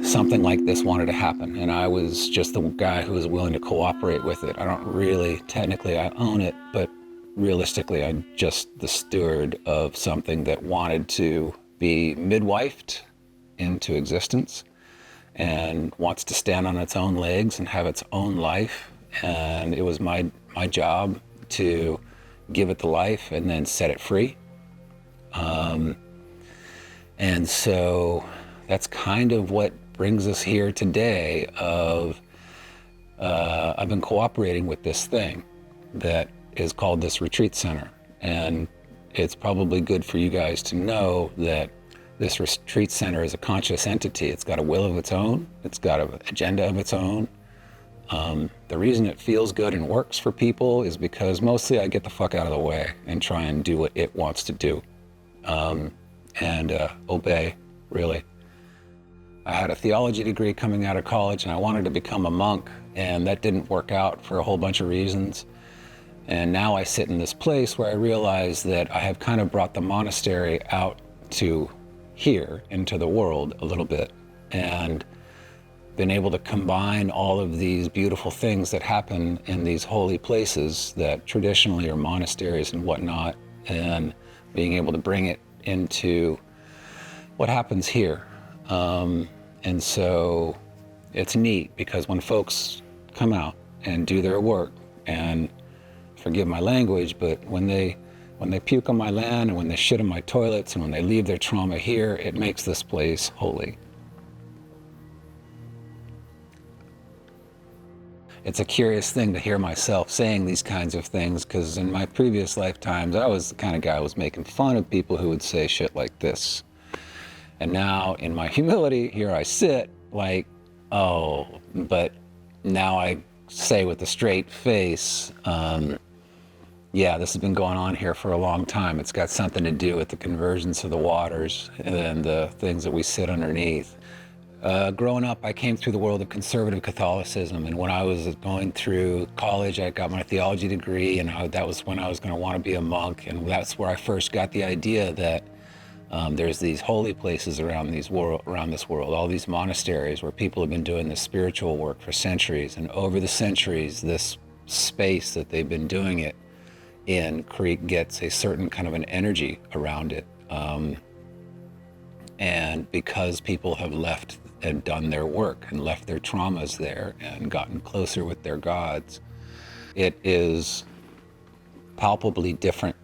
something like this wanted to happen, and I was just the guy who was willing to cooperate with it. I don't really, technically I own it, but realistically I'm just the steward of something that wanted to be midwifed into existence and wants to stand on its own legs and have its own life. And it was my job to give it the life and then set it free. And so that's kind of what brings us here today of, I've been cooperating with this thing that is called this retreat center. And it's probably good for you guys to know that this retreat center is a conscious entity. It's got a will of its own. It's got an agenda of its own. The reason it feels good and works for people is because mostly I get the fuck out of the way and try and do what it wants to do, and obey, really. I had a theology degree coming out of college and I wanted to become a monk, and that didn't work out for a whole bunch of reasons. And now I sit in this place where I realize that I have kind of brought the monastery out to here into the world a little bit, and been able to combine all of these beautiful things that happen in these holy places that traditionally are monasteries and whatnot, and being able to bring it into what happens here. And so it's neat because when folks come out and do their work, and forgive my language, but when they puke on my land and when they shit in my toilets and when they leave their trauma here, it makes this place holy. It's a curious thing to hear myself saying these kinds of things, because in my previous lifetimes, I was the kind of guy who was making fun of people who would say shit like this. And now, in my humility, here I sit like, oh, but now I say with a straight face, yeah, this has been going on here for a long time. It's got something to do with the convergence of the waters and the things that we sit underneath. Growing up, I came through the world of conservative Catholicism, and when I was going through college, I got my theology degree, and that was when I was going to want to be a monk, and that's where I first got the idea that there's these holy places around this world, all these monasteries where people have been doing this spiritual work for centuries, and over the centuries, this space that they've been doing it in gets a certain kind of an energy around it. And because people have left and done their work and left their traumas there and gotten closer with their gods, it is palpably different,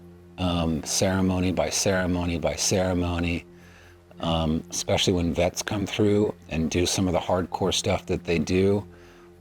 ceremony by ceremony by ceremony, especially when vets come through and do some of the hardcore stuff that they do.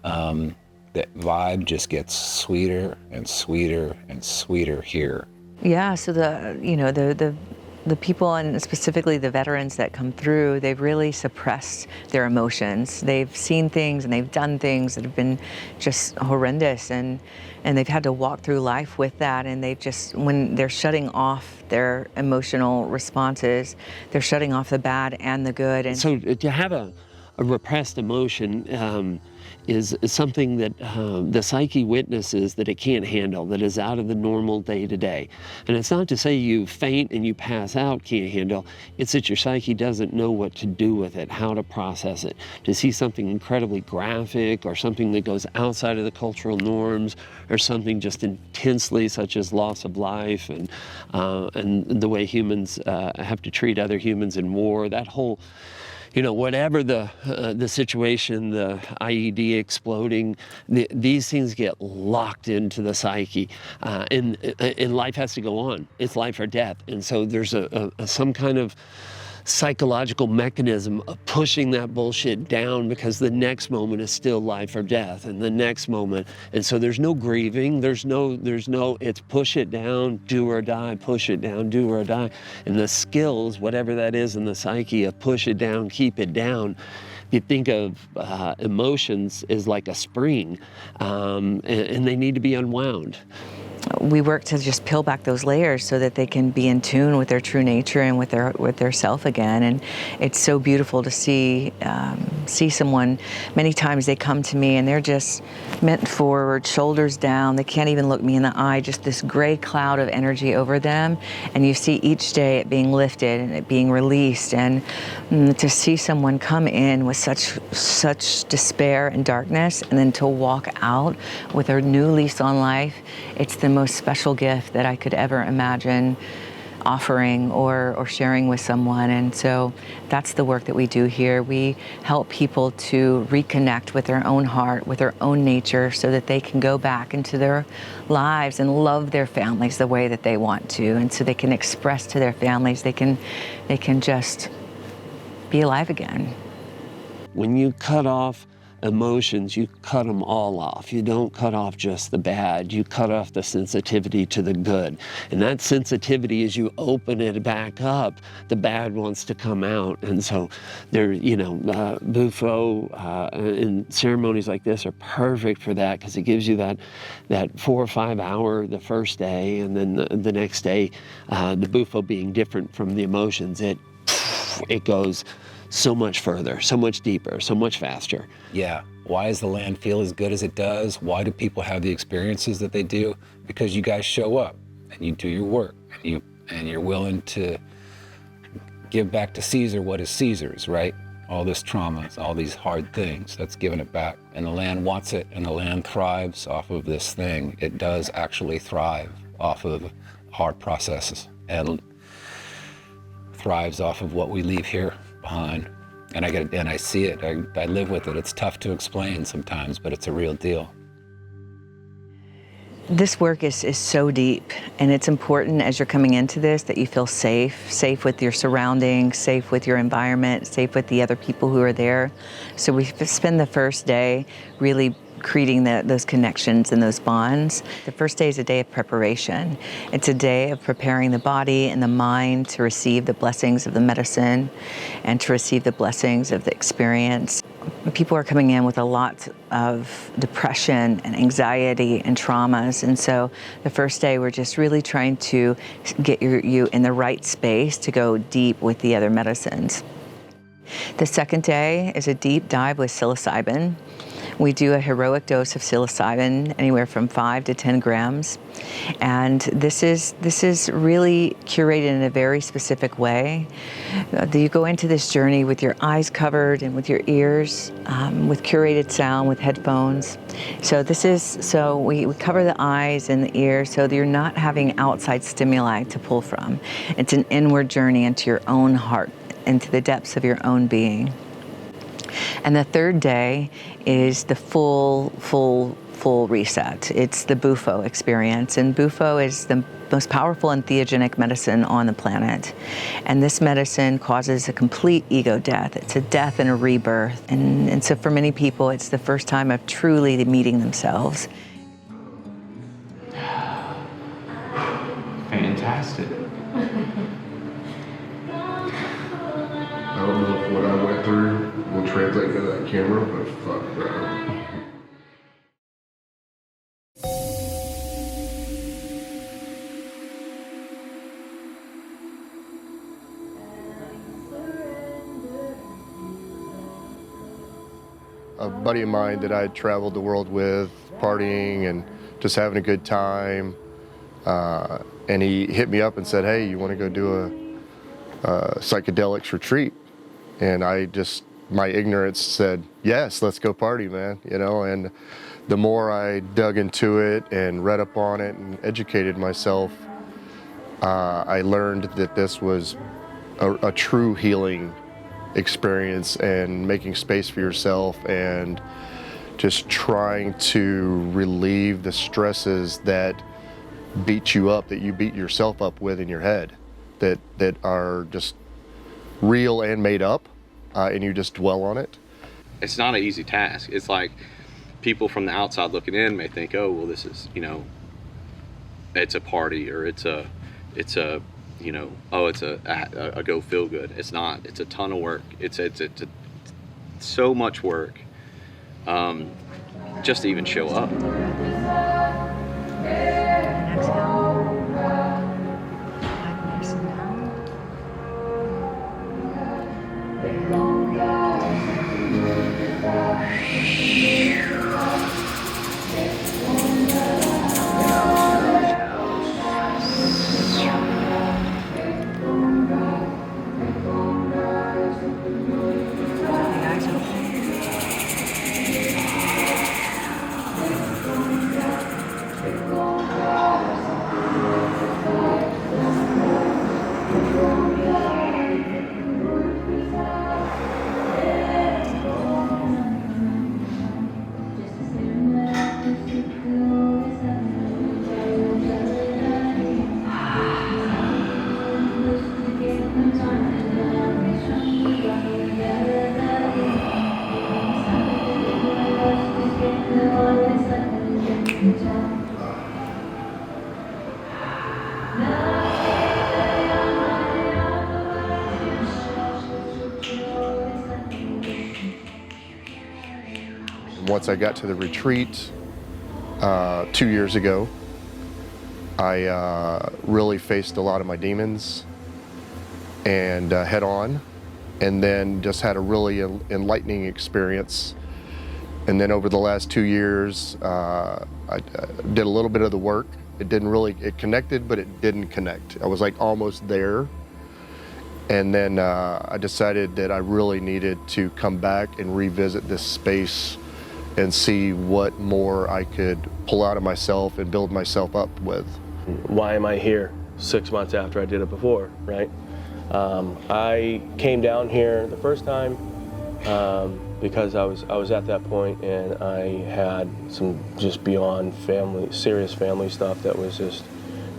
That vibe just gets sweeter and sweeter and sweeter here. Yeah, so the people, and specifically the veterans that come through, they've really suppressed their emotions. They've seen things and they've done things that have been just horrendous, and they've had to walk through life with that, and they've just, when they're shutting off their emotional responses, they're shutting off the bad and the good. And so to have a repressed emotion is something that the psyche witnesses that it can't handle, that is out of the normal day-to-day. And it's not to say you faint and you pass out, can't handle, it's that your psyche doesn't know what to do with it, how to process it. To see something incredibly graphic or something that goes outside of the cultural norms, or something just intensely such as loss of life and the way humans have to treat other humans in war, that whole, whatever the situation, the IED exploding, these things get locked into the psyche, and life has to go on. It's life or death, and so there's some kind of psychological mechanism of pushing that bullshit down, because the next moment is still life or death, and the next moment, and so there's no grieving, there's no, it's push it down, do or die, push it down, do or die. And the skills, whatever that is in the psyche of push it down, keep it down, you think of emotions as like a spring, and they need to be unwound. We work to just peel back those layers so that they can be in tune with their true nature and with their self again. And it's so beautiful to see see someone, many times they come to me and they're just bent forward, shoulders down. They can't even look me in the eye, just this gray cloud of energy over them. And you see each day it being lifted and it being released. And to see someone come in with such despair and darkness, and then to walk out with a new lease on life, it's the most special gift that I could ever imagine offering or sharing with someone. And so that's the work that we do here. We help people to reconnect with their own heart, with their own nature, so that they can go back into their lives and love their families the way that they want to. And so they can express to their families, they can just be alive again. When you cut off emotions, you cut them all off. You don't cut off just the bad. You cut off the sensitivity to the good. And that sensitivity, as you open it back up, the bad wants to come out. And so there, Bufo and ceremonies like this are perfect for that, because it gives you that 4 or 5 hour the first day, and then the next day, the Bufo being different from the emotions, it goes so much further, so much deeper, so much faster. Yeah. Why does the land feel as good as it does? Why do people have the experiences that they do? Because you guys show up and you do your work, and you're willing to give back to Caesar what is Caesar's, right? All this trauma, all these hard things, that's giving it back. And the land wants it, and the land thrives off of this thing. It does actually thrive off of hard processes and thrives off of what we leave here behind. And I see it, I live with it. It's tough to explain sometimes, but it's a real deal. This work is so deep, and it's important as you're coming into this that you feel safe with your surroundings, safe with your environment, safe with the other people who are there. So we spend the first day really creating those connections and those bonds. The first day is a day of preparation. It's a day of preparing the body and the mind to receive the blessings of the medicine and to receive the blessings of the experience. People are coming in with a lot of depression and anxiety and traumas, and so the first day we're just really trying to get you in the right space to go deep with the other medicines. The second day is a deep dive with psilocybin. We do a heroic dose of psilocybin, anywhere from 5 to 10 grams. And this is really curated in a very specific way. You go into this journey with your eyes covered and with your ears, with curated sound, with headphones. So we cover the eyes and the ears so that you're not having outside stimuli to pull from. It's an inward journey into your own heart, into the depths of your own being. And the third day is the full reset. It's the Bufo experience. And Bufo is the most powerful and theogenic medicine on the planet. And this medicine causes a complete ego death. It's a death and a rebirth. And so for many people, it's the first time of truly meeting themselves. Fantastic. I don't know if what I went through will translate to that camera, but fuck, bro. A buddy of mine that I traveled the world with, partying and just having a good time, and he hit me up and said, "Hey, you want to go do a psychedelics retreat?" And my ignorance said, "Yes, let's go party, man." And the more I dug into it and read up on it and educated myself, I learned that this was a true healing experience, and making space for yourself and just trying to relieve the stresses that beat you up, that you beat yourself up with in your head, that are just real and made up, and you just dwell on it. It's not an easy task. It's like people from the outside looking in may think, oh, well, this is, it's a party, or it's a go feel good. It's not. It's a ton of work. It's so much work just to even show up. once I got to the retreat 2 years ago, I really faced a lot of my demons and head on, and then just had a really enlightening experience. And then over the last 2 years, I did a little bit of the work. It connected, but it didn't connect. I was like almost there. And then I decided that I really needed to come back and revisit this space and see what more I could pull out of myself and build myself up with. Why am I here 6 months after I did it before, right? I came down here the first time because I was at that point and I had some just beyond serious family stuff that was just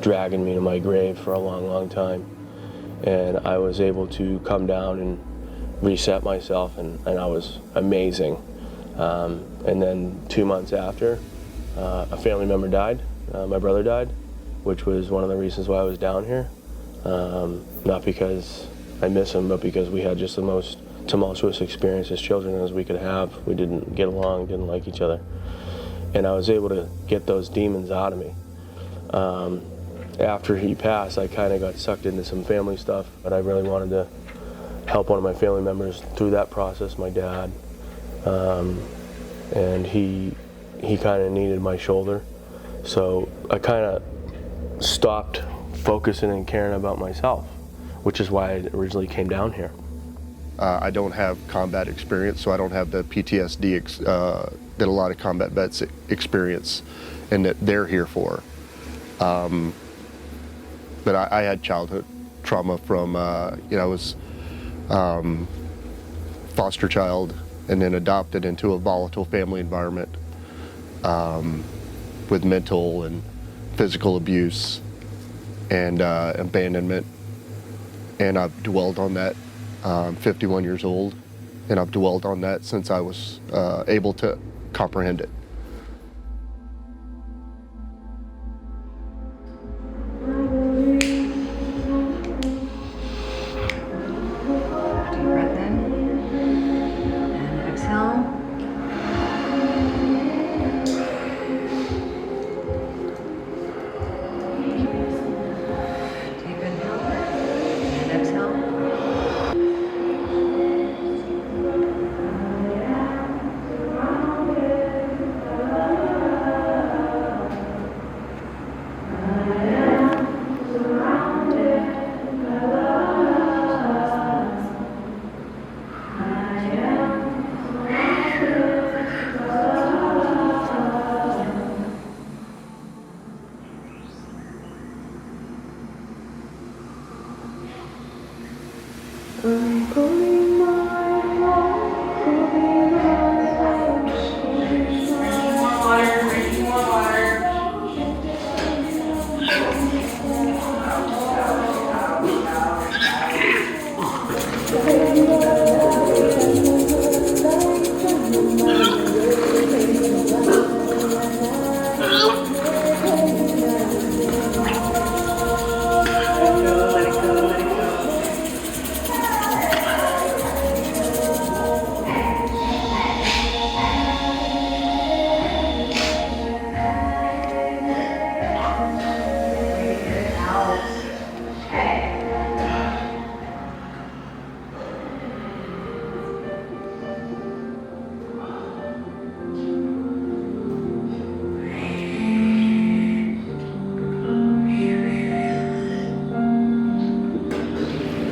dragging me to my grave for a long, long time. And I was able to come down and reset myself, and I was amazing. And then 2 months after, a family member died. My brother died, which was one of the reasons why I was down here. Not because I miss him, but because we had just the most tumultuous experience as children as we could have. We didn't get along, didn't like each other. And I was able to get those demons out of me. After he passed, I kind of got sucked into some family stuff, but I really wanted to help one of my family members through that process, my dad. And he kind of needed my shoulder. So I kind of stopped focusing and caring about myself, which is why I originally came down here. I don't have combat experience, so I don't have the PTSD that a lot of combat vets experience and that they're here for. But I had childhood trauma from, I was foster child and then adopted into a volatile family environment with mental and physical abuse and abandonment. And I've dwelled on that. I'm 51 years old, and I've dwelled on that since I was able to comprehend it. Deep breath in and exhale. Deep inhale and exhale.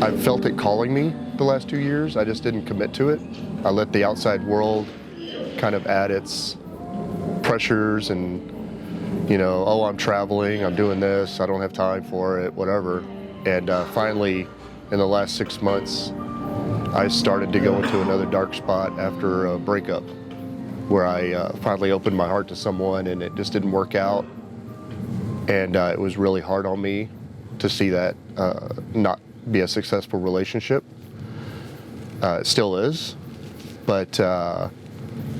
I felt it calling me the last 2 years. I just didn't commit to it. I let the outside world kind of add its pressures and, oh, I'm traveling, I'm doing this, I don't have time for it, whatever. And finally, in the last 6 months, I started to go into another dark spot after a breakup where I finally opened my heart to someone and it just didn't work out. And it was really hard on me to see that not be a successful relationship. It still is, but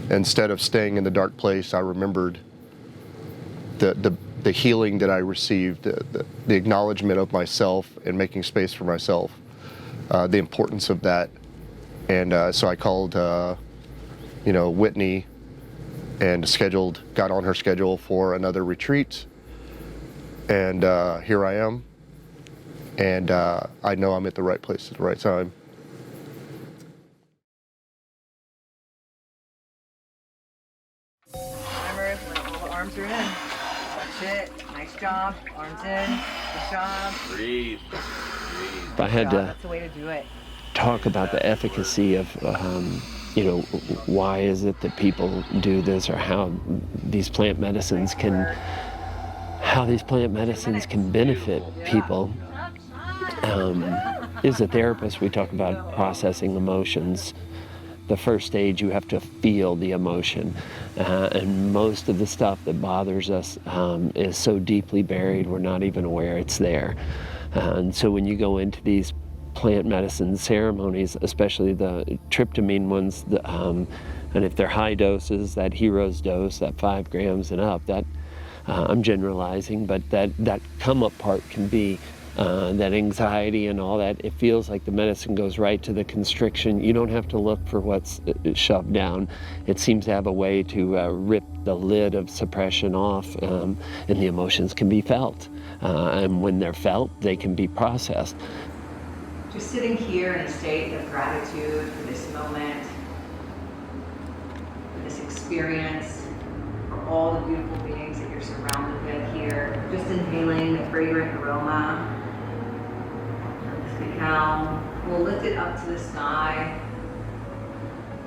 instead of staying in the dark place, I remembered the healing that I received, the acknowledgement of myself and making space for myself, the importance of that. And so I called, Whitney and got on her schedule for another retreat. And here I am. And I know I'm at the right place at the right time. Remember, when all the arms are in. That's it. Nice job. Arms in. Good job. Breathe. If I had to That's the way to do it. talk about the efficacy of, why is it that people do this, or how these plant medicines can benefit people. As a therapist, we talk about processing emotions. The first stage, you have to feel the emotion. And most of the stuff that bothers us is so deeply buried, we're not even aware it's there. And so when you go into these plant medicine ceremonies, especially the tryptamine ones, and if they're high doses, that hero's dose, that 5 grams and up, that I'm generalizing, but that come up part can be that anxiety and all that. It feels like the medicine goes right to the constriction. You don't have to look for what's shoved down. It seems to have a way to rip the lid of suppression off, and the emotions can be felt. And when they're felt, they can be processed. Just sitting here in a state of gratitude for this moment, for this experience, for all the beautiful beings that you're surrounded with here. Just inhaling the fragrant aroma of this cacao. We'll lift it up to the sky.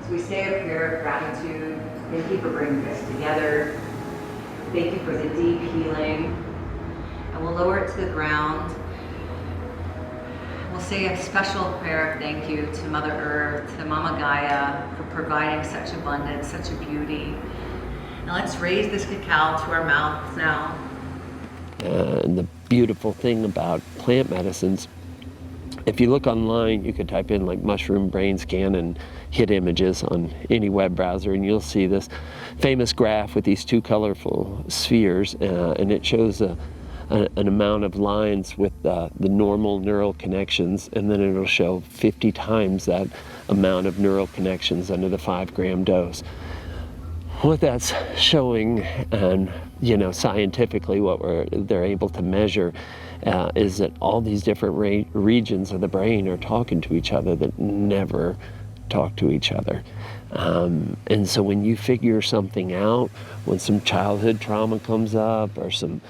So we say a prayer of gratitude. Thank you for bringing us together. Thank you for the deep healing. And we'll lower it to the ground. We'll say a special prayer of thank you to Mother Earth, to Mama Gaia, for providing such abundance, such a beauty. Now let's raise this cacao to our mouths now. And the beautiful thing about plant medicines, if you look online, you could type in like mushroom brain scan and hit images on any web browser, and you'll see this famous graph with these 2 colorful spheres, and it shows an amount of lines with the normal neural connections, and then it'll show 50 times that amount of neural connections under the 5 gram dose. What that's showing, and scientifically what they're able to measure, is that all these different regions of the brain are talking to each other that never talk to each other. And so when you figure something out, when some childhood trauma comes up, or some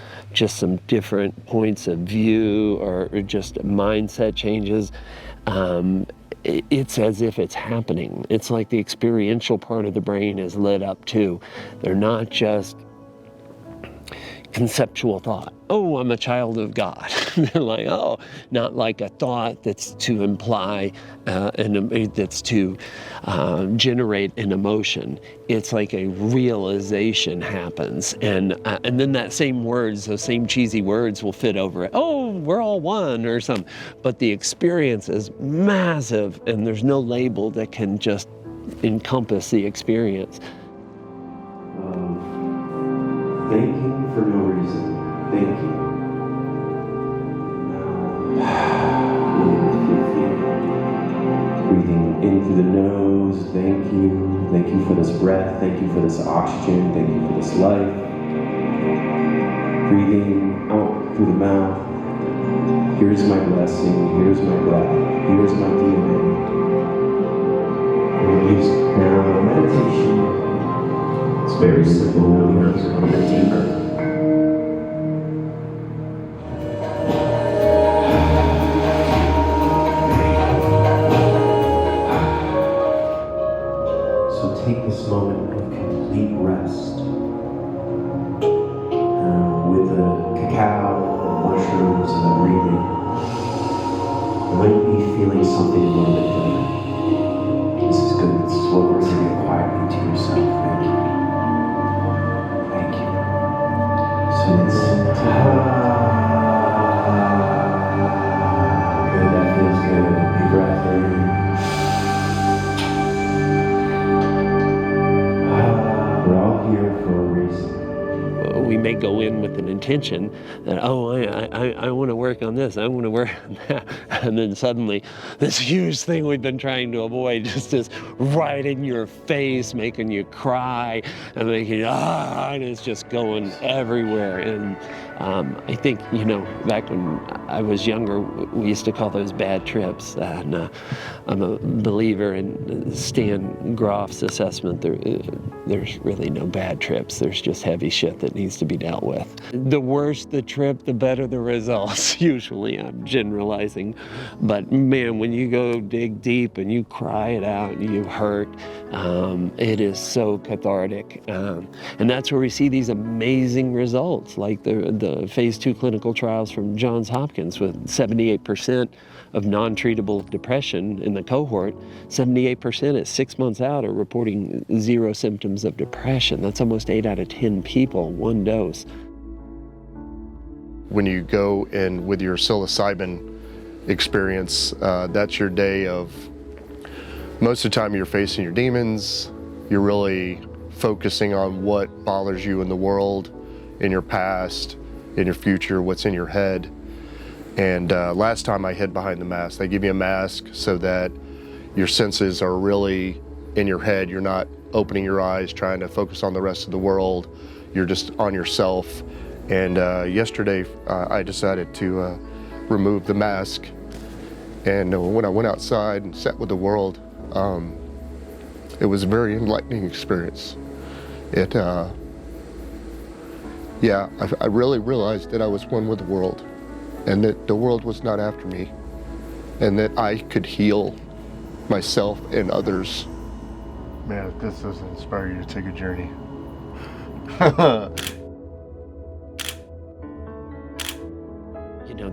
different points of view, or just mindset changes, it's as if it's happening. It's like the experiential part of the brain is lit up too. They're not just conceptual thought. Oh, I'm a child of God. They're like, oh, not like a thought that's to imply, that's to generate an emotion. It's like a realization happens. And then those same cheesy words will fit over it. Oh, we're all one or something. But the experience is massive, and there's no label that can just encompass the experience. Thanking for no reason. Thank you. Breathing in through the nose. Thank you. Thank you for this breath. Thank you for this oxygen. Thank you for this life. Breathing out through the mouth. Here's my blessing. Here's my breath. Here's my DNA. Release now. Meditation. It's very simple. We're going to get deeper. So take this moment of complete rest with the cacao, the mushrooms, and the breathing. You might be feeling something a little bit different. This is good. This is what we're saying quietly to yourself. Thank you. Good, that feels good. Deep breath in. We're all here for a reason. We they go in with an intention that, oh, I want to work on this, I want to work on that, and then suddenly this huge thing we've been trying to avoid just is right in your face, making you cry and making and it's just going everywhere. And I think, back when I was younger, we used to call those bad trips. And I'm a believer in Stan Groff's assessment. There's really no bad trips. There's just heavy shit that needs to be dealt with. The worse the trip, the better the results. Usually, I'm generalizing. But man, when you go dig deep and you cry it out and you hurt, it is so cathartic. And that's where we see these amazing results, like the phase 2 clinical trials from Johns Hopkins with 78% of non-treatable depression in the cohort. 78% at 6 months out are reporting 0 symptoms of depression. That's almost 8 out of 10 people, 1 dose. When you go in with your psilocybin experience, that's your day of, most of the time you're facing your demons, you're really focusing on what bothers you in the world, in your past, in your future, what's in your head. And last time I hid behind the mask. They give you a mask so that your senses are really in your head. You're not opening your eyes, trying to focus on the rest of the world. You're just on yourself. And yesterday I decided to remove the mask. And when I went outside and sat with the world, it was a very enlightening experience. I really realized that I was one with the world, and that the world was not after me, and that I could heal myself and others. Man, if this doesn't inspire you to take a journey.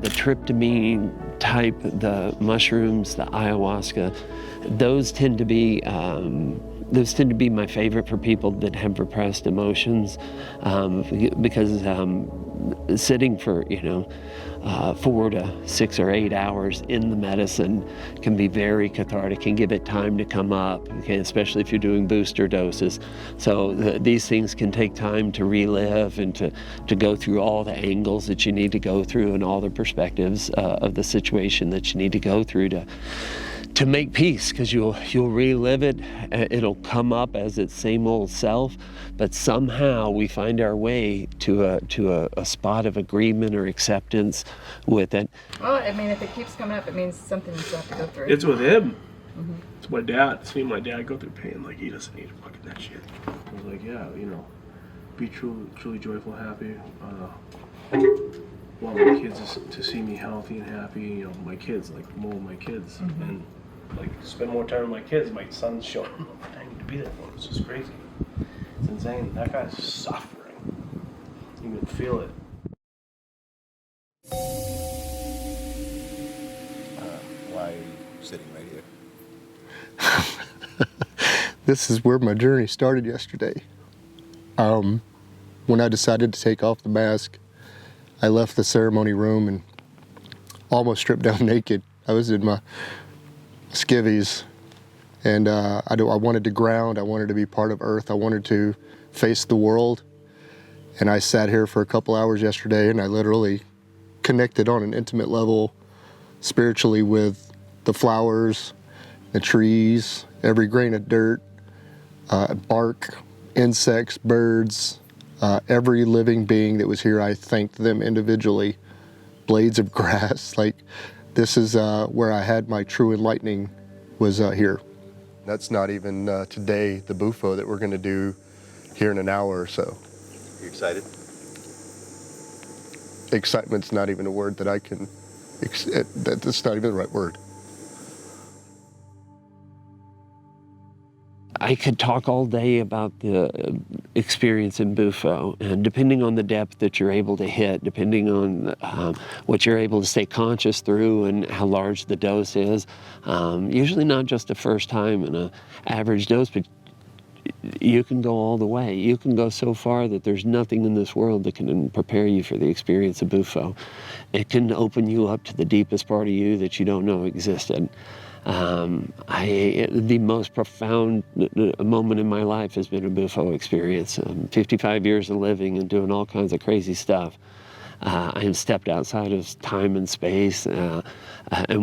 The tryptamine type, the mushrooms, the ayahuasca, those tend to be my favorite for people that have repressed emotions, because sitting for 4 to 6 or 8 hours in the medicine can be very cathartic, can give it time to come up, okay, especially if you're doing booster doses. So these things can take time to relive and to go through all the angles that you need to go through and all the perspectives of the situation that you need to go through to make peace, because you'll relive it. It'll come up as its same old self, but somehow we find our way to a spot of agreement or acceptance with it. Well, I mean, if it keeps coming up, it means something you still have to go through. It's with him. Mm-hmm. It's my dad. It's me and my dad go through pain. Like, he doesn't need fucking that shit. I was like, yeah, be truly joyful, happy. Want my kids to see me healthy and happy. My kids, like more of my kids, mm-hmm. and like spend more time with my kids. My son's showing them what I need to be there for. It's just crazy. It's insane. That guy's suffering. You can feel it. Why are you sitting right here? This is where my journey started yesterday. When I decided to take off the mask, I left the ceremony room and almost stripped down naked. I was in my skivvies, and I wanted to ground. I wanted to be part of Earth. I wanted to face the world. And I sat here for a couple hours yesterday, and I literally connected on an intimate level spiritually with the flowers, the trees, every grain of dirt, bark, insects, birds, every living being that was here. I thanked them individually. Blades of grass, like this is where I had my true enlightening, was here. That's not even today, the bufo that we're gonna do here in an hour or so. You excited? Excitement's not even a word that I can, that's not even the right word. I could talk all day about the experience in bufo, and depending on the depth that you're able to hit, depending on what you're able to stay conscious through and how large the dose is, usually not just the first time in an average dose, but you can go all the way. You can go so far that there's nothing in this world that can prepare you for the experience of bufo. It can open you up to the deepest part of you that you don't know existed. The most profound moment in my life has been a Bufo experience. 55 years of living and doing all kinds of crazy stuff. I am stepped outside of time and space, and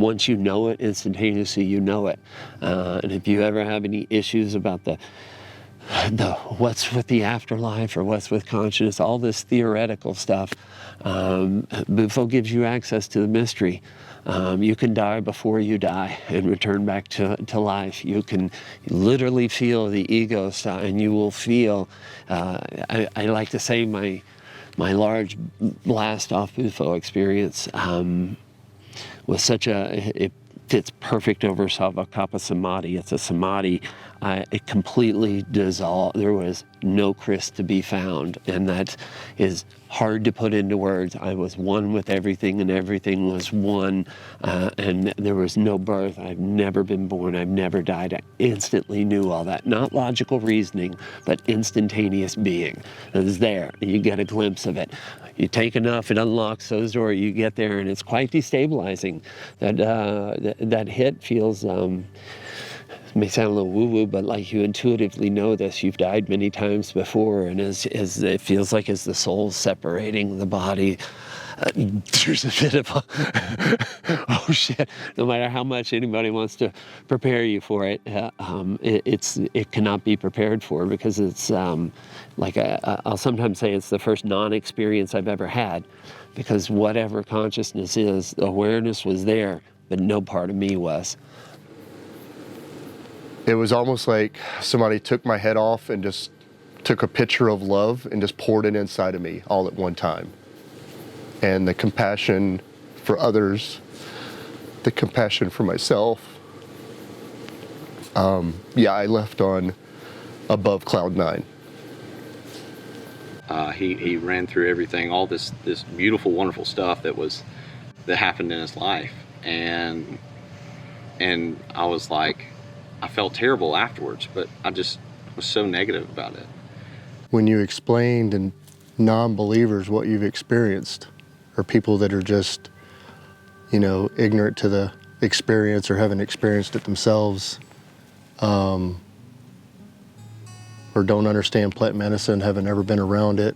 once you know it, instantaneously you know it. And if you ever have any issues about the what's with the afterlife or what's with consciousness, all this theoretical stuff, Bufo gives you access to the mystery. You can die before you die and return back to life. You can literally feel the ego stop, and you will feel, I like to say my large blast off Bufo experience was it fits perfect over Savakapa Samadhi. It's a Samadhi. It completely dissolved. There was no Chris to be found, and that is hard to put into words. I was one with everything, and everything was one, and there was no birth. I've never been born. I've never died. I instantly knew all that. Not logical reasoning, but instantaneous being. It was there. You get a glimpse of it. You take enough, it unlocks those doors. You get there, and it's quite destabilizing. That hit feels. It may sound a little woo-woo, but like you intuitively know this. You've died many times before, and as it feels like as the soul's separating the body, there's a bit of a, oh shit, no matter how much anybody wants to prepare you for it, it cannot be prepared for, because it's I'll sometimes say it's the first non-experience I've ever had, because whatever consciousness is, awareness was there, but no part of me was. It was almost like somebody took my head off and just took a picture of love and just poured it inside of me all at one time. And the compassion for others, the compassion for myself. I left on above cloud 9. He ran through everything, all this beautiful, wonderful stuff that happened in his life, and I was like, I felt terrible afterwards, but I just was so negative about it. When you explain to non-believers what you've experienced, or people that are just, ignorant to the experience or haven't experienced it themselves, or don't understand plant medicine, haven't ever been around it,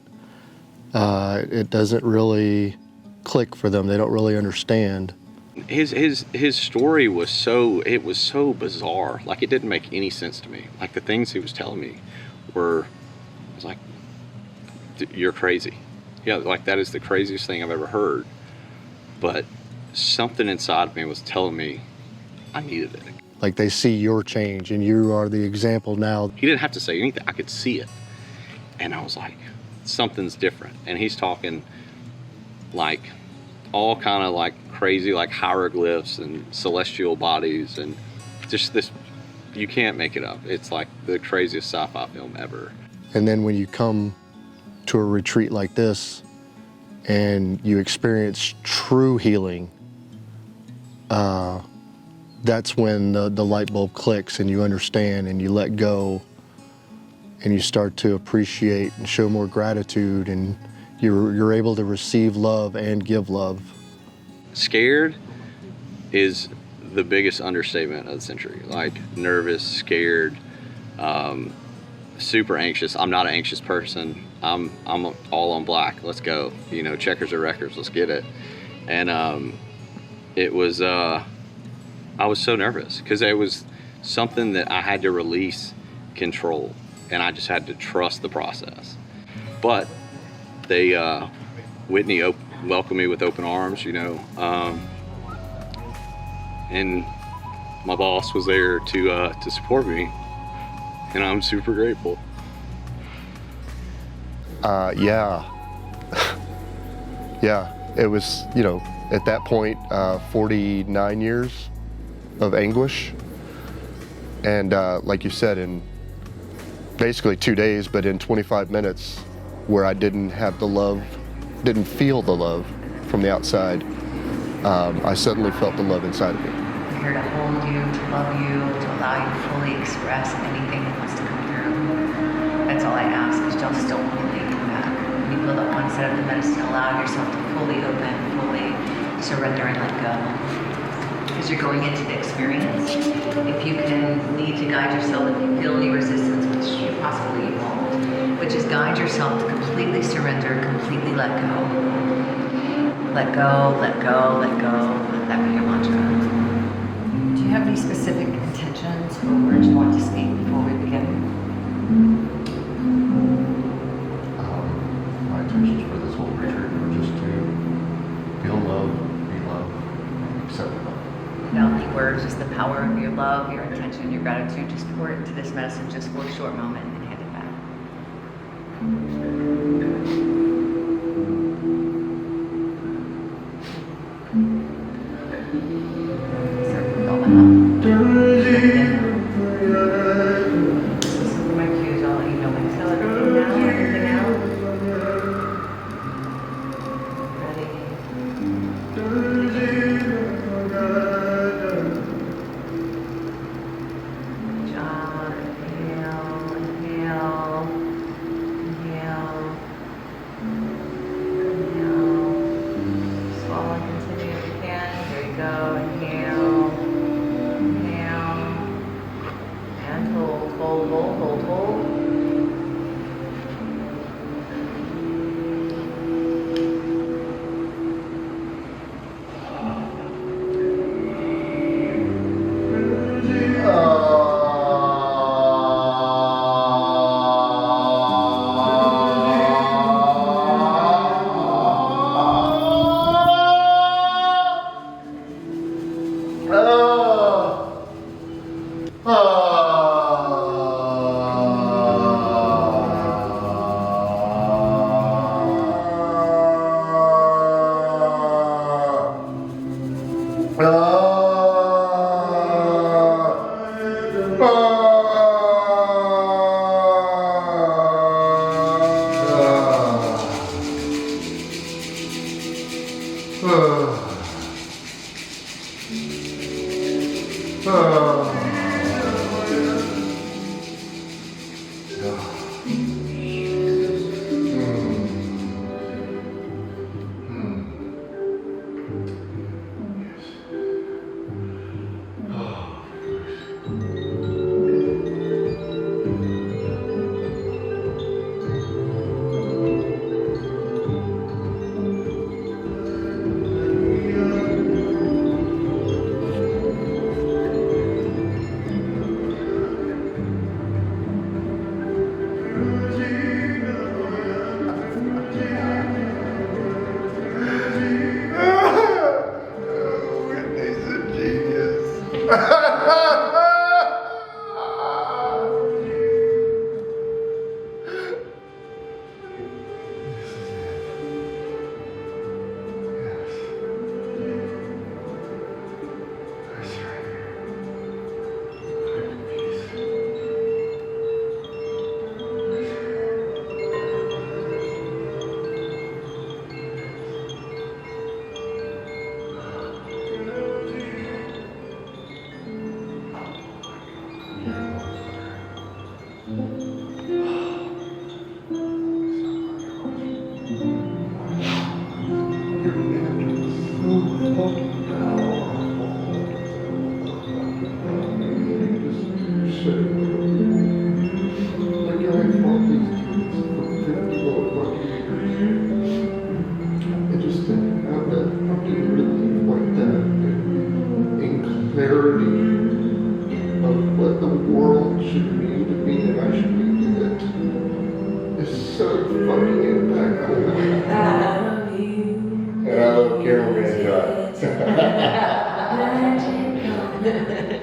it doesn't really click for them. They don't really understand. His story was so bizarre. Like, it didn't make any sense to me. Like, the things he was telling me I was like, you're crazy. Yeah, like, that is the craziest thing I've ever heard. But something inside of me was telling me I needed it. Like, they see your change, and you are the example now. He didn't have to say anything. I could see it. And I was like, something's different. And he's talking like all kind of like crazy, like hieroglyphs and celestial bodies, and just this, you can't make it up. It's like the craziest sci-fi film ever. And then when you come to a retreat like this and you experience true healing, that's when the light bulb clicks and you understand and you let go and you start to appreciate and show more gratitude, and you're able to receive love and give love. Scared is the biggest understatement of the century. Like, nervous, scared, super anxious. I'm not an anxious person. I'm all on black. Let's go. Checkers or records. Let's get it. And it was, I was so nervous because it was something that I had to release control, and I just had to trust the process. But they, Whitney welcomed me with open arms, and my boss was there to support me, and I'm super grateful. Yeah, it was, at that point, 49 years of anguish, and like you said, in basically 2 days, but in 25 minutes, where I didn't have the love, didn't feel the love from the outside, I suddenly felt the love inside of me. I'm here to hold you, to love you, to allow you to fully express anything that wants to come through. That's all I ask, is just don't fully come back. When you feel that one side of the medicine, allow yourself to fully open, fully surrender and let go. because you're going into the experience. If you can need to guide yourself, if you feel any resistance, which you possibly won't, but just guide yourself to completely surrender, completely let go. Let go, let go, let go. Let that be your mantra. Do you have any specific intentions or words you want to speak before we begin? My intentions for this whole retreat were just to feel love, be loved, accept love. Without any words, just the power of your love, your intention, your gratitude. Just pour it into this medicine just for a short moment and hand it back. Circle all that up. Listen for my cues. I'll let you know when to tell everything now. Everything out. Ready. Good job. Inhale, inhale, inhale, inhale. Swallow and continue if you can. Here you go. Inhale, inhale, and hold, hold, hold, hold, hold.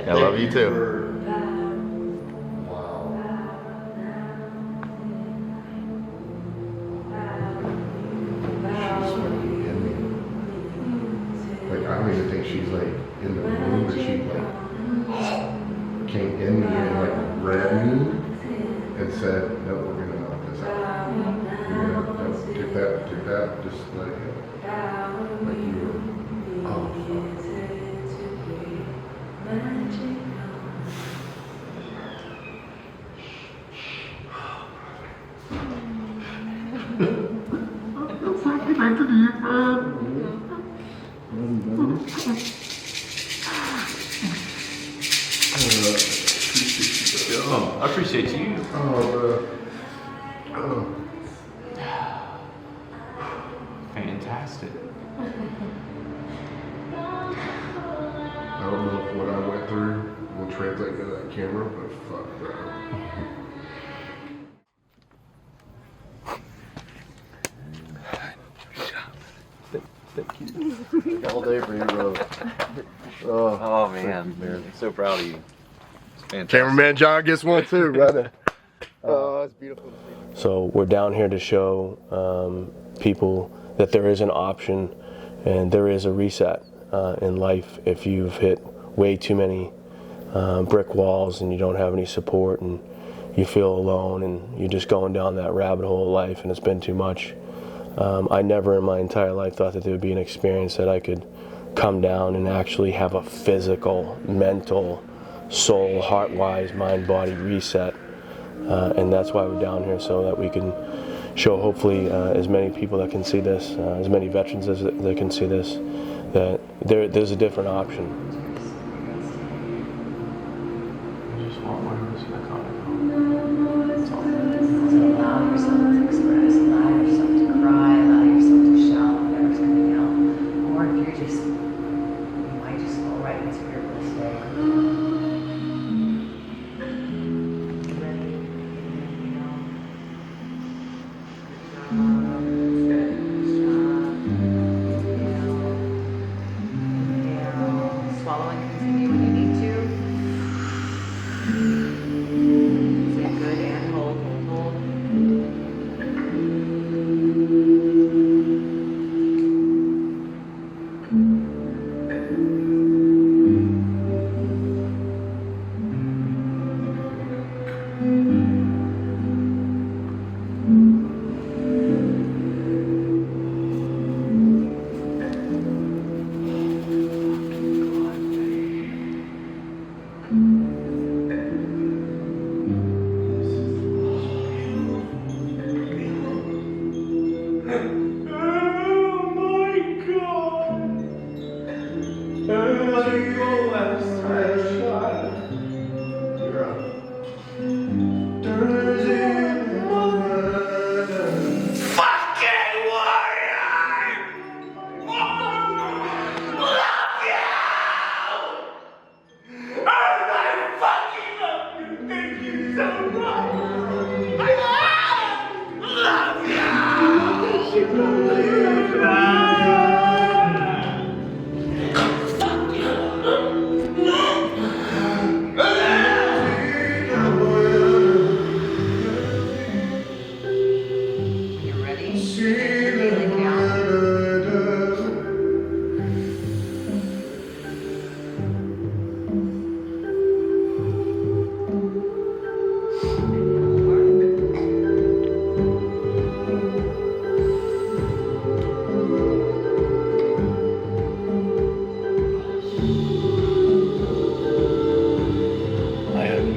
I love you too. Like, I don't even think she's like in the room, but she like came in me and like read me and said, no, we're gonna knock this out. We're gonna take that, just let it go. Like you were, oh fuck. camera, but fuck that. All day for you, bro. Oh man, I'm so proud of you. It's fantastic. Cameraman John gets one too, brother. Oh, that's beautiful. So we're down here to show people that there is an option and there is a reset in life if you've hit way too many brick walls and you don't have any support and you feel alone and you're just going down that rabbit hole of life and it's been too much. I never in my entire life thought that there would be an experience that I could come down and actually have a physical, mental, soul, heart-wise, mind-body reset. And that's why we're down here, so that we can show hopefully as many people that can see this, as many veterans as that can see this, that there's a different option. Allow yourself to express, allow yourself to cry, allow yourself to shout whatever's coming out. Or if you're just, you might just go right into your bliss state. You ready? Inhale. Good job. Inhale. Swallow and continue when you need to. Good, and hold.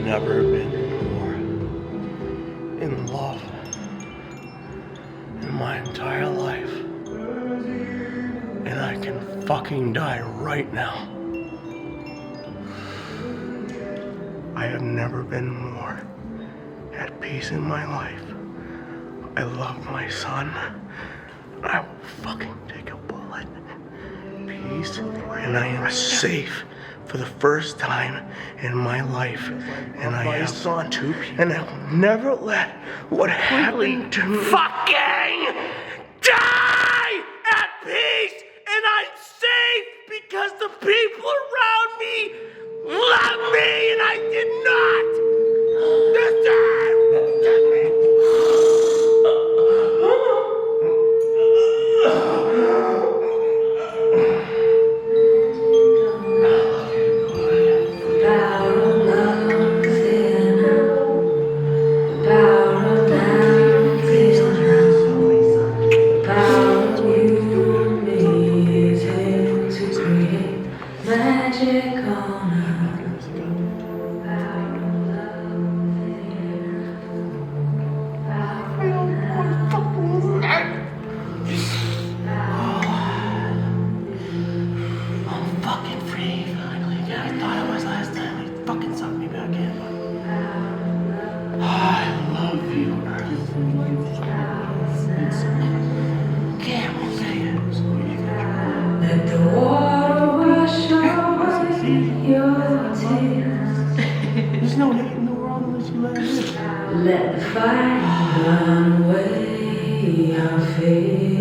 Never been more in love in my entire life. And I can fucking die right now. I have never been more at peace in my life. I love my son. I will fucking take a bullet. Peace. And I am safe. For the first time in my life, and I have son too, and I will never let what happened to me fucking die at peace, and I'm safe because the people around me love me, and I did not deserve to be. If I run away, I'll fade.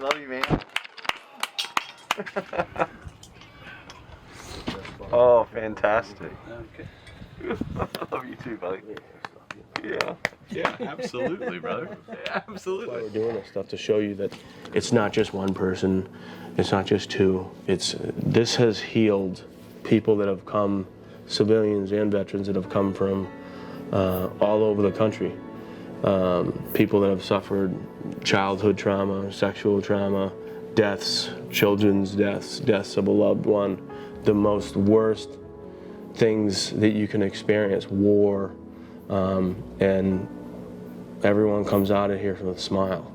Love you, man. Oh, fantastic. Okay. I love you too, buddy. Yeah. Yeah, absolutely, brother. Yeah, absolutely. We're doing this stuff to show you that it's not just one person, it's not just two. This has healed people that have come, civilians and veterans that have come from all over the country. People that have suffered childhood trauma, sexual trauma, deaths, children's deaths, deaths of a loved one, the most worst things that you can experience, war, and everyone comes out of here with a smile.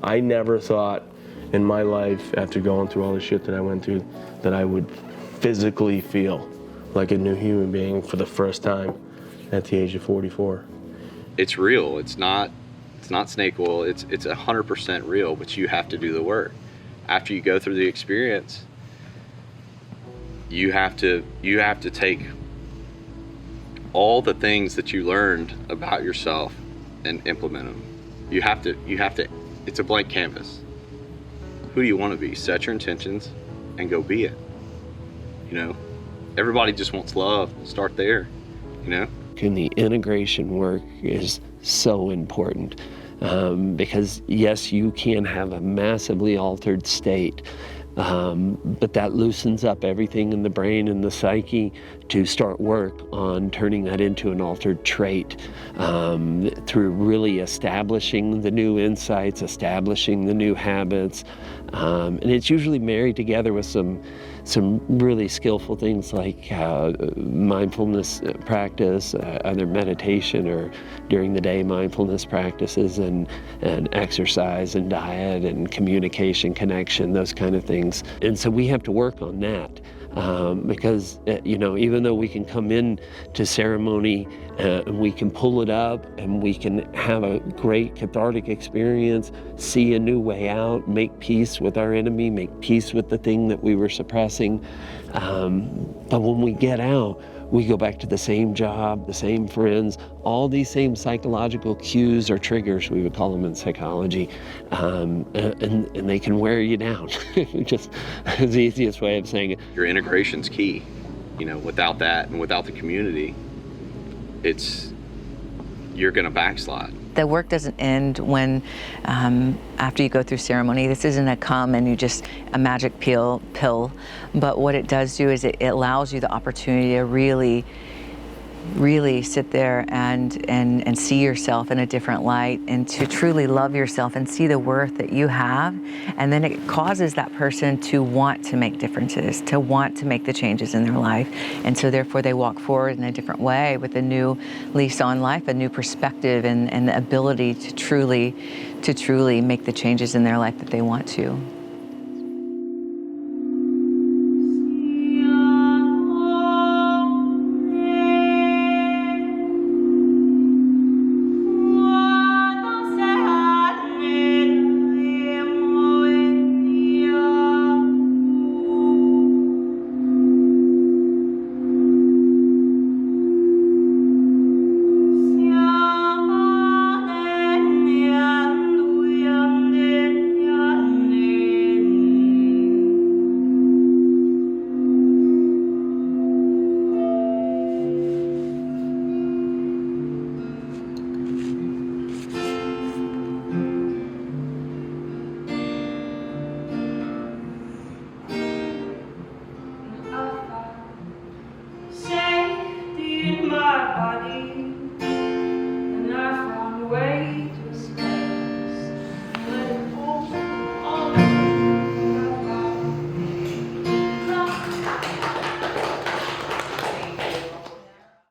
I never thought in my life, after going through all the shit that I went through, that I would physically feel like a new human being for the first time at the age of 44. It's real. It's not snake oil. It's 100% real, but you have to do the work. After you go through the experience, you have to take all the things that you learned about yourself and implement them. You have to, it's a blank canvas. Who do you want to be? Set your intentions and go be it. You know, everybody just wants love. Start there, you know? And the integration work is so important because yes, you can have a massively altered state, but that loosens up everything in the brain and the psyche to start work on turning that into an altered trait through really establishing the new insights, establishing the new habits, and it's usually married together with some really skillful things like mindfulness practice, either meditation or during the day mindfulness practices, and exercise and diet and communication, connection, those kind of things. And so we have to work on that because, you know, even though we can come in to ceremony and we can pull it up and we can have a great cathartic experience, see a new way out, make peace with our enemy, make peace with the thing that we were suppressing. But when we get out, we go back to the same job, the same friends, all these same psychological cues or triggers, we would call them in psychology, and they can wear you down. Just the easiest way of saying it. Your integration's key. You know, without that and without the community, you're gonna backslide. The work doesn't end when, after you go through ceremony. This isn't a magic pill, but what it does do is it allows you the opportunity to really sit there and see yourself in a different light, and to truly love yourself and see the worth that you have. And then it causes that person to want to make differences, to want to make the changes in their life. And so therefore they walk forward in a different way with a new lease on life, a new perspective, and the ability to truly make the changes in their life that they want to.